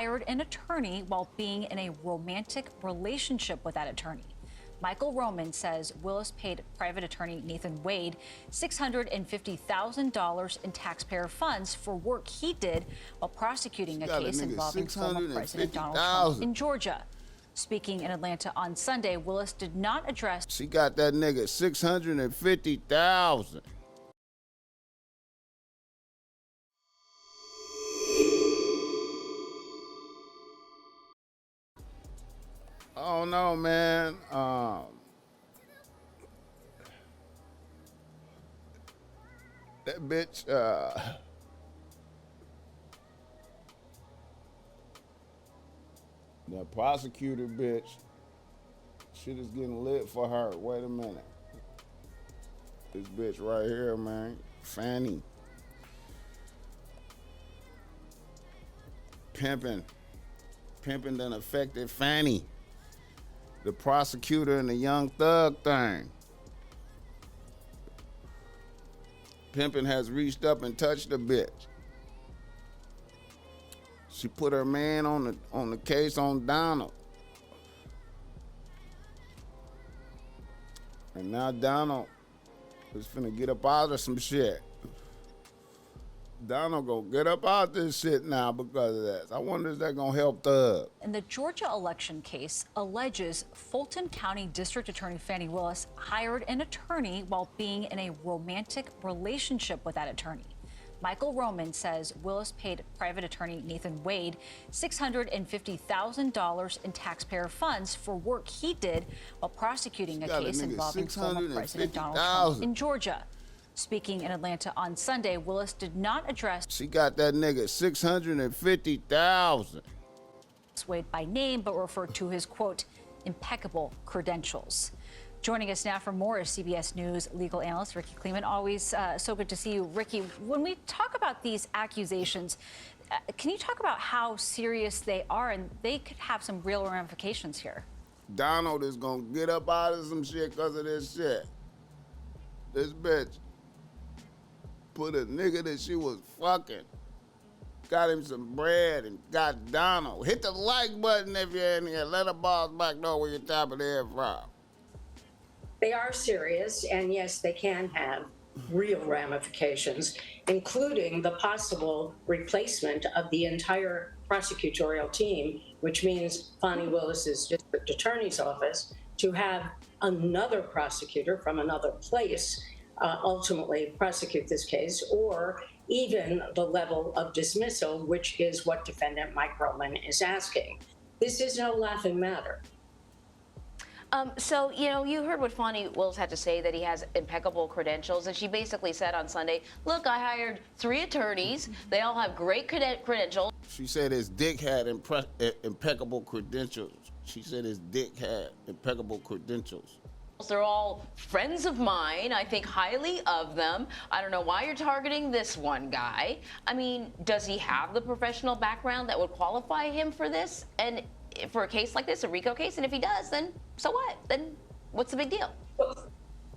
hired an attorney while being in a romantic relationship with that attorney. Michael Roman says Willis paid private attorney Nathan Wade $650,000 in taxpayer funds for work he did while prosecuting a case involving former President Donald Trump in Georgia. Speaking in Atlanta on Sunday, Willis did not address. She got that nigga $650,000. Oh no, man. That bitch. The prosecutor bitch. Shit is getting lit for her. Wait a minute. This bitch right here, man. Fani. Pimping done affected Fani. The prosecutor and the young thug thing. Pimpin' has reached up and touched the bitch. She put her man on the case on Donald. And now Donald is finna get up out of some shit. Donald gonna get up out this shit now because of that. I wonder if that gonna help Thug. In the Georgia election case, alleges Fulton County District Attorney Fani Willis hired an attorney while being in a romantic relationship with that attorney. Michael Roman says Willis paid private attorney Nathan Wade $650,000 in taxpayer funds for work he did while prosecuting a case involving former President Donald Trump in Georgia. Speaking in Atlanta on Sunday, Willis did not address. She got that nigga $650,000. Wade by name, but referred to his, quote, impeccable credentials. Joining us now for more is CBS News legal analyst Ricky Kleeman. Always so good to see you, Ricky. When we talk about these accusations, can you talk about how serious they are? And they could have some real ramifications here. Donald is gonna get up out of some shit because of this shit. This bitch put a nigga that she was fucking, got him some bread and got Donald. Hit the like button if you're in here. Let a BossMack know where you're tapping in from. They are serious, and yes, they can have real ramifications, including the possible replacement of the entire prosecutorial team, which means Fani Willis's district attorney's office to have another prosecutor from another place ultimately prosecute this case, or even the level of dismissal, which is what defendant Mike Roman is asking. This is no laughing matter. So, you know, you heard what Fani Willis had to say, that he has impeccable credentials. And she basically said on Sunday, look, I hired 3 attorneys. They all have great credentials. She said his dick had impeccable credentials. She said his dick had impeccable credentials. They're all friends of mine. I think highly of them. I don't know why you're targeting this one guy. I mean, does he have the professional background that would qualify him for this? And for a case like this, a RICO case? And if he does, then so what? Then what's the big deal?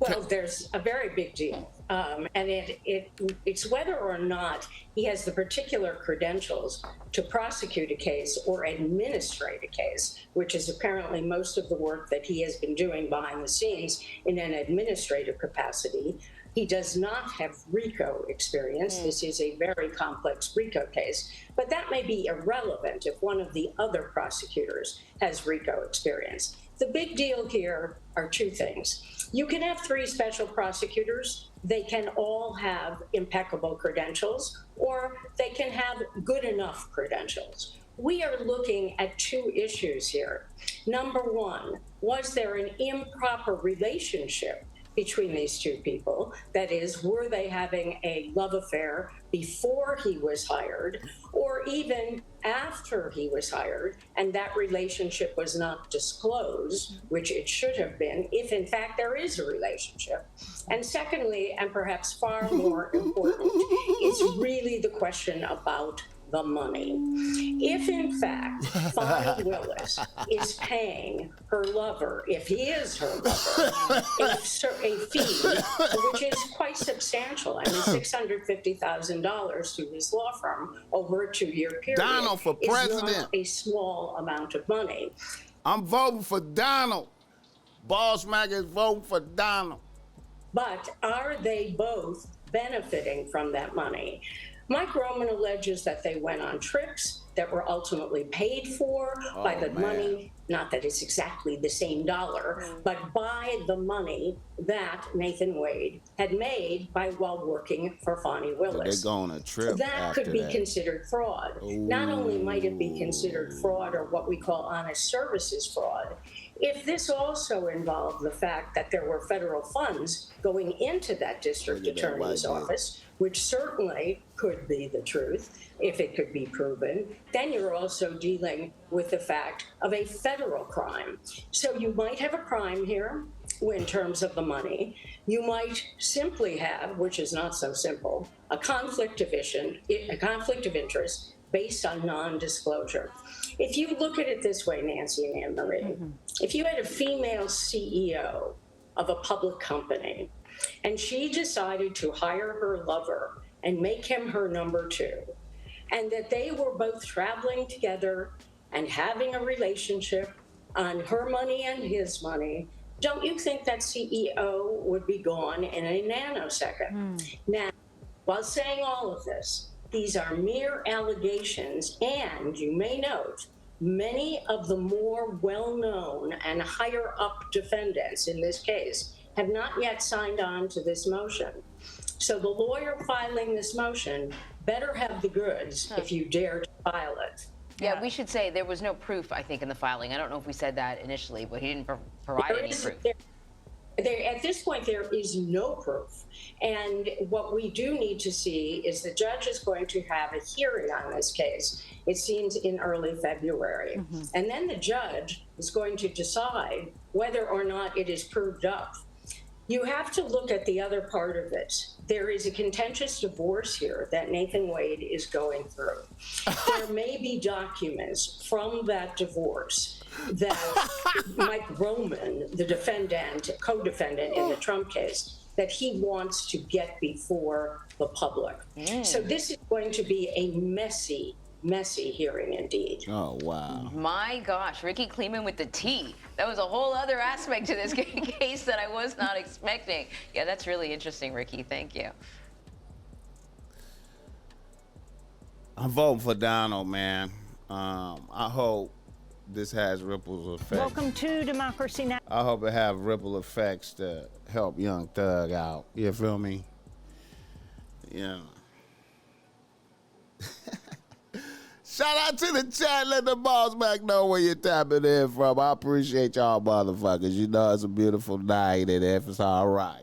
Well, there's a very big deal. And it's whether or not he has the particular credentials to prosecute a case or administrate a case, which is apparently most of the work that he has been doing behind the scenes in an administrative capacity. He does not have RICO experience. This is a very complex RICO case, but that may be irrelevant if one of the other prosecutors has RICO experience. The big deal here are 2 things. You can have 3 special prosecutors. They can all have impeccable credentials, or they can have good enough credentials. We are looking at 2 issues here. Number 1, was there an improper relationship between these 2 people? That is, were they having a love affair before he was hired, or even after he was hired, and that relationship was not disclosed, which it should have been, if in fact there is a relationship. And secondly, and perhaps far more important, is really the question about the money. If, in fact, Fani Willis is paying her lover, if he is her lover, a fee, which is quite substantial, I mean, $650,000 to his law firm over a 2-year period, Donald for is president. not a small amount of money. I'm voting for Donald. BossMack is voting for Donald. But are they both benefiting from that money? Mike Roman alleges that they went on trips that were ultimately paid for by the money, not that it's exactly the same dollar, but by the money that Nathan Wade had made while working for Fani Willis. They're going on a trip That after could be that. considered fraud. Not only might it be considered fraud or what we call honest services fraud, if this also involved the fact that there were federal funds going into that district attorney's office, which certainly could be the truth if it could be proven, then you're also dealing with the fact of a federal crime. So you might have a crime here in terms of the money. You might simply have, which is not so simple, a conflict of interest based on non-disclosure. If you look at it this way, Nancy and Anne Marie, if you had a female CEO of a public company and she decided to hire her lover and make him her number two, and that they were both traveling together and having a relationship on her money and his money, don't you think that CEO would be gone in a nanosecond? Now, while saying all of this, these are mere allegations, and you may note, many of the more well-known and higher-up defendants in this case have not yet signed on to this motion. So the lawyer filing this motion better have the goods if you dare to file it. Yeah, we should say there was no proof, I think, in the filing. I don't know if we said that initially, but he didn't provide any proof. At this point, there is no proof. And what we do need to see is the judge is going to have a hearing on this case, it seems in early February. And then the judge is going to decide whether or not it is proved up. You have to look at the other part of it. There is a contentious divorce here that Nathan Wade is going through. There may be documents from that divorce that Mike Roman, the defendant, co-defendant in the Trump case, that he wants to get before the public. So this is going to be a messy hearing indeed. Oh, wow. My gosh, Ricky Kleeman with the T. That was a whole other aspect to this case that I was not expecting. Yeah, that's really interesting, Ricky. Thank you. I'm voting for Donald, man. I hope this has ripple effects. Welcome to Democracy Now! I hope it have ripple effects to help Young Thug out. You feel me? Yeah. Shout out to the chat. Let the BossMack know where you're tapping in from. I appreciate y'all motherfuckers. You know it's a beautiful night and if it's all right.